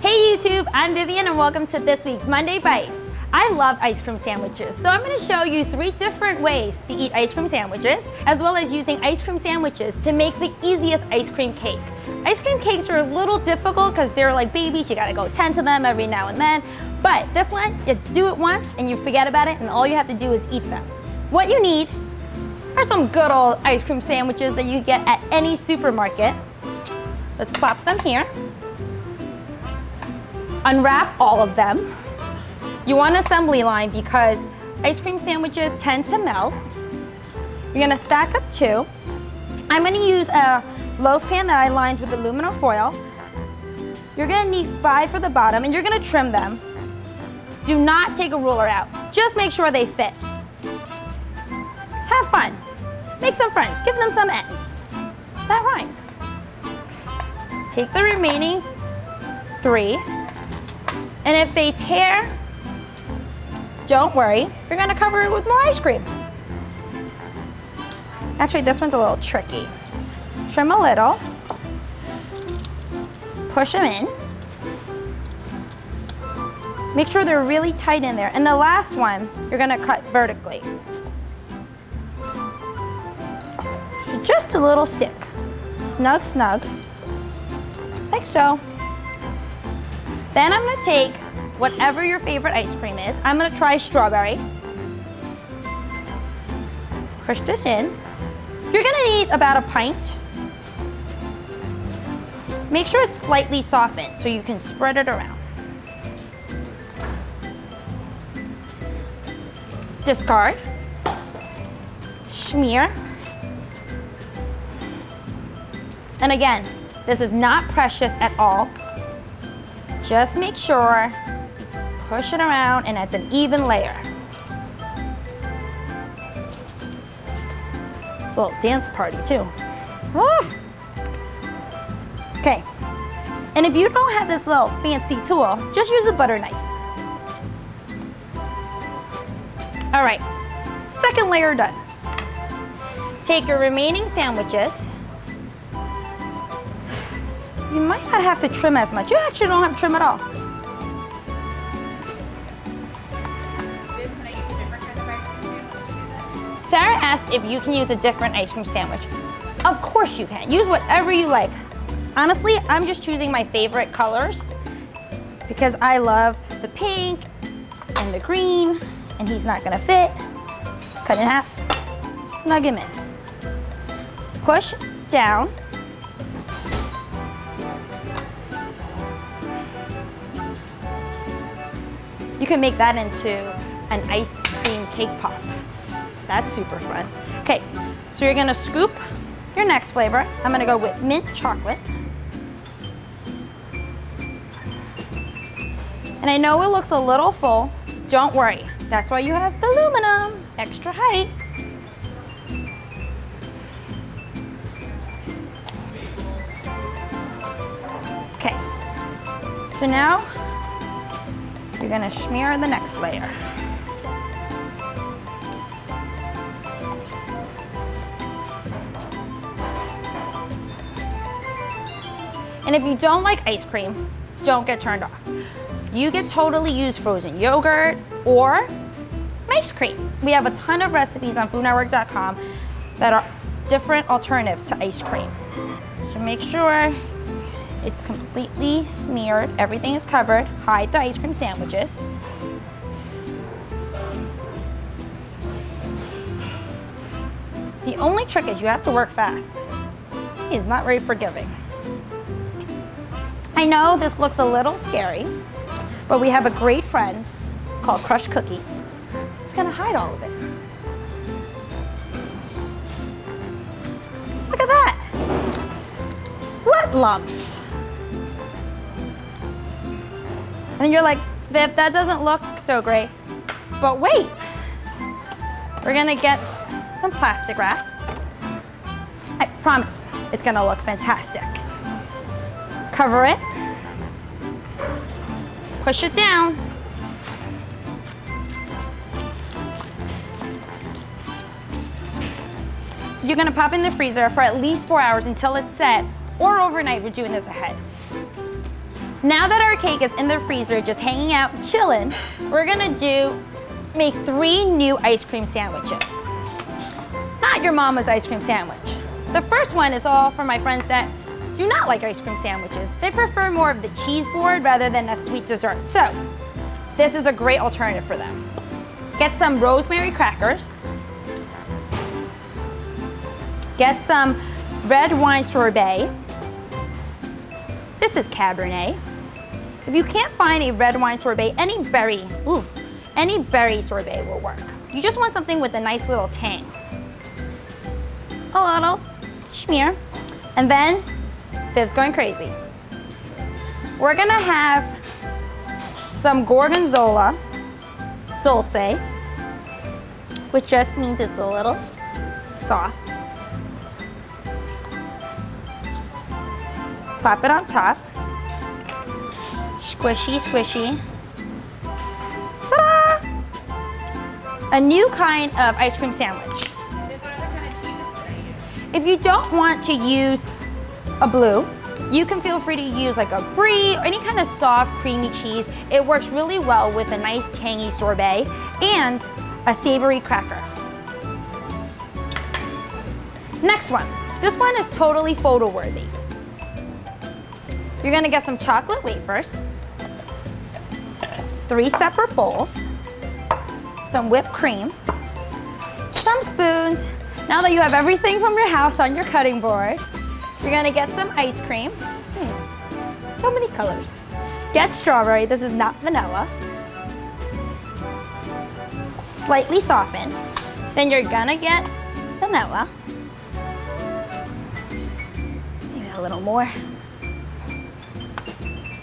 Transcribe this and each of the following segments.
Hey YouTube, I'm Vivian and welcome to this week's Monday Bites. I love ice cream sandwiches, so I'm going to show you 3 different ways to eat ice cream sandwiches, as well as using ice cream sandwiches to make the easiest ice cream cake. Ice cream cakes are a little difficult because they're like babies, you gotta go tend to them every now and then. But this one, you do it once and you forget about it and all you have to do is eat them. What you need are some good old ice cream sandwiches that you get at any supermarket. Let's plop them here. Unwrap all of them. You want an assembly line because ice cream sandwiches tend to melt. You're gonna stack up 2. I'm gonna use a loaf pan that I lined with aluminum foil. You're gonna need 5 for the bottom and you're gonna trim them. Do not take a ruler out. Just make sure they fit. Have fun. Make some friends. Give them some ends. That rhymed. Take the remaining 3. And if they tear, don't worry. You're gonna cover it with more ice cream. Actually, this one's a little tricky. Trim a little. Push them in. Make sure they're really tight in there. And the last one, you're gonna cut vertically. So just a little stick. Snug, snug. Like so. Then I'm gonna take whatever your favorite ice cream is. I'm gonna try strawberry. Push this in. You're gonna need about a pint. Make sure it's slightly softened so you can spread it around. Discard. Smear. And again, this is not precious at all. Just make sure, push it around and it's an even layer. It's a little dance party too. Okay, and if you don't have this little fancy tool, just use a butter knife. All right, second layer done. Take your remaining sandwiches. You might not have to trim as much. You actually don't have to trim at all. Sarah asked if you can use a different ice cream sandwich. Of course you can. Use whatever you like. Honestly, I'm just choosing my favorite colors because I love the pink and the green, and he's not gonna fit. Cut in half, snug him in. Push down. You can make that into an ice cream cake pop. That's super fun. Okay, so you're gonna scoop your next flavor. I'm gonna go with mint chocolate. And I know it looks a little full. Don't worry, that's why you have the aluminum, extra height. Okay, so now you're gonna smear the next layer. And if you don't like ice cream, don't get turned off. You can totally use frozen yogurt or ice cream. We have a ton of recipes on foodnetwork.com that are different alternatives to ice cream. So make sure it's completely smeared, everything is covered. Hide the ice cream sandwiches. The only trick is you have to work fast. He is not very forgiving. I know this looks a little scary, but we have a great friend called Crushed Cookies. It's gonna hide all of it. Look at that. What lumps? And you're like, Viv, that doesn't look so great. But wait, we're gonna get some plastic wrap. I promise it's gonna look fantastic. Cover it. Push it down. You're gonna pop in the freezer for at least 4 hours until it's set, or overnight. We're doing this ahead. Now that our cake is in the freezer, just hanging out, chilling, we're gonna make 3 new ice cream sandwiches. Not your mama's ice cream sandwich. The first one is all for my friends that do not like ice cream sandwiches. They prefer more of the cheese board rather than a sweet dessert. So, this is a great alternative for them. Get some rosemary crackers. Get some red wine sorbet. This is Cabernet. If you can't find a red wine sorbet, any berry sorbet will work. You just want something with a nice little tang. A little schmear. And then, Viv's going crazy. We're gonna have some gorgonzola dulce, which just means it's a little soft. Plop it on top. Squishy, squishy. Ta-da! A new kind of ice cream sandwich. If you don't want to use a blue, you can feel free to use like a brie or any kind of soft, creamy cheese. It works really well with a nice tangy sorbet and a savory cracker. Next one. This one is totally photo worthy. You're gonna get some chocolate wafers, 3 separate bowls, some whipped cream, some spoons. Now that you have everything from your house on your cutting board, you're gonna get some ice cream. So many colors. Get strawberry, this is not vanilla. Slightly soften. Then you're gonna get vanilla. Maybe a little more.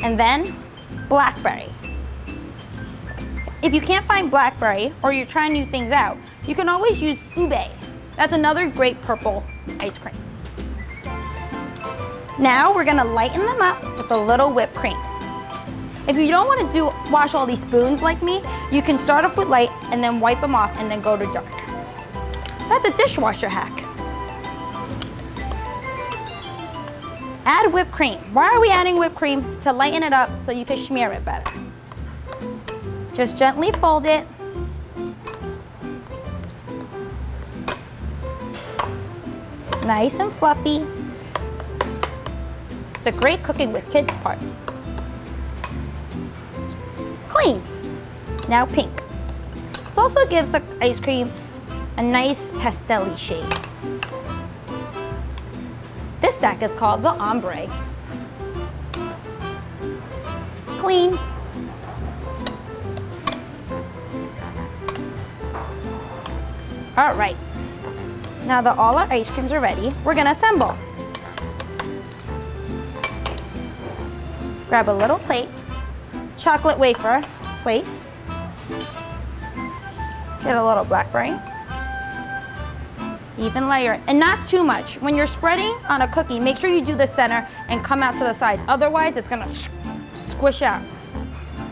And then blackberry. If you can't find blackberry or you're trying new things out, you can always use ube. That's another great purple ice cream. Now we're gonna lighten them up with a little whipped cream. If you don't want to wash all these spoons like me, you can start off with light and then wipe them off and then go to dark. That's a dishwasher hack. Add whipped cream. Why are we adding whipped cream? To lighten it up so you can smear it better. Just gently fold it. Nice and fluffy. It's a great cooking with kids part. Clean. Now pink. This also gives the ice cream a nice pastel-y shade. This stack is called the ombre. Clean. All right. Now that all our ice creams are ready, we're gonna assemble. Grab a little plate, chocolate wafer place. Let's get a little blackberry. Even layer, and not too much. When you're spreading on a cookie, make sure you do the center and come out to the sides. Otherwise, it's gonna squish out.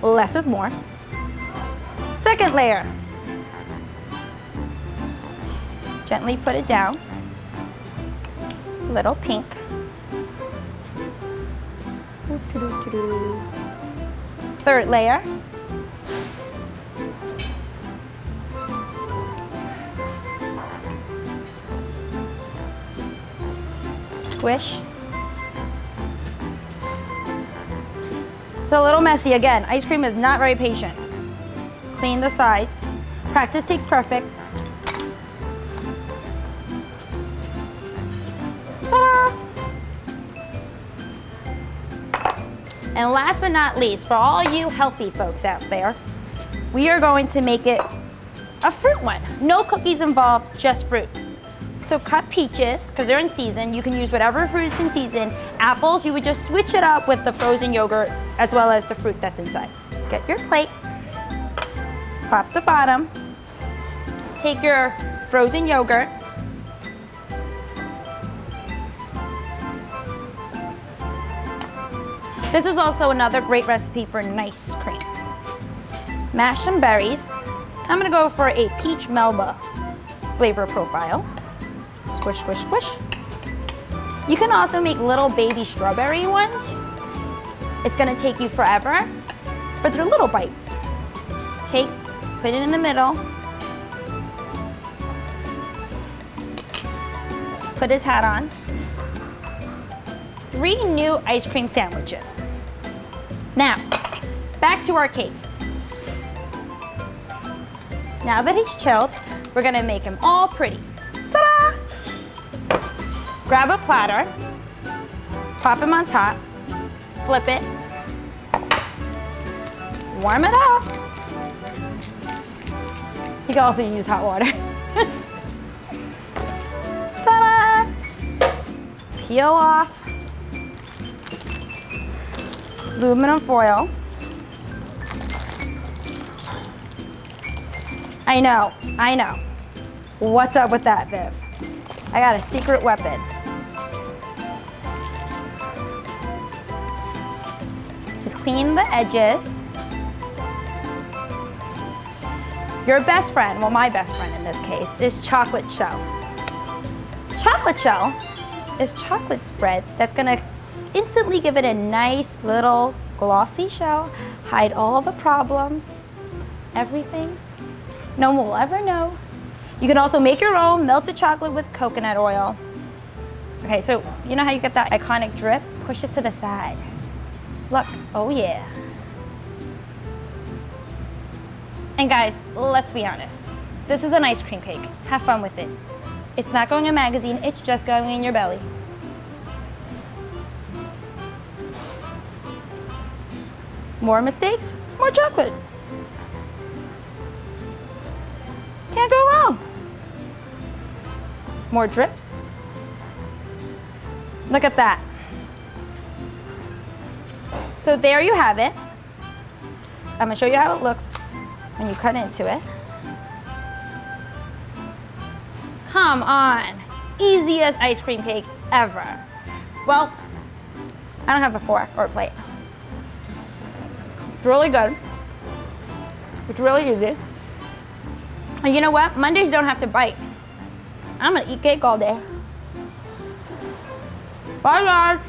Less is more. Second layer. Gently put it down. Little pink. Third layer. Squish. It's a little messy again. Ice cream is not very patient. Clean the sides. Practice takes perfect. Ta-da! And last but not least, for all you healthy folks out there, we are going to make it a fruit one. No cookies involved, just fruit. So cut peaches, because they're in season. You can use whatever fruit is in season. Apples, you would just switch it up with the frozen yogurt as well as the fruit that's inside. Get your plate, pop the bottom, take your frozen yogurt, this is also another great recipe for nice cream. Mash some berries. I'm gonna go for a peach melba flavor profile. Squish, squish, squish. You can also make little baby strawberry ones. It's gonna take you forever, but they're little bites. Put it in the middle. Put his hat on. 3 new ice cream sandwiches. Now, back to our cake. Now that he's chilled, we're gonna make him all pretty. Ta-da! Grab a platter, pop him on top, flip it, warm it up. You can also use hot water. Ta-da! Peel off aluminum foil. I know. What's up with that, Viv? I got a secret weapon. Just clean the edges. Your best friend, well, my best friend in this case, is chocolate shell. Chocolate shell is chocolate spread that's gonna instantly give it a nice little glossy shell, hide all the problems, everything. No one will ever know. You can also make your own melted chocolate with coconut oil. Okay, so you know how you get that iconic drip? Push it to the side. Look, oh yeah. And guys, let's be honest. This is an ice cream cake. Have fun with it. It's not going in a magazine, it's just going in your belly. More mistakes, more chocolate. Can't go wrong. More drips. Look at that. So there you have it. I'm gonna show you how it looks when you cut into it. Come on, easiest ice cream cake ever. Well, I don't have a fork or a plate. It's really good. It's really easy. And you know what? Mondays don't have to bite. I'm gonna eat cake all day. Bye guys.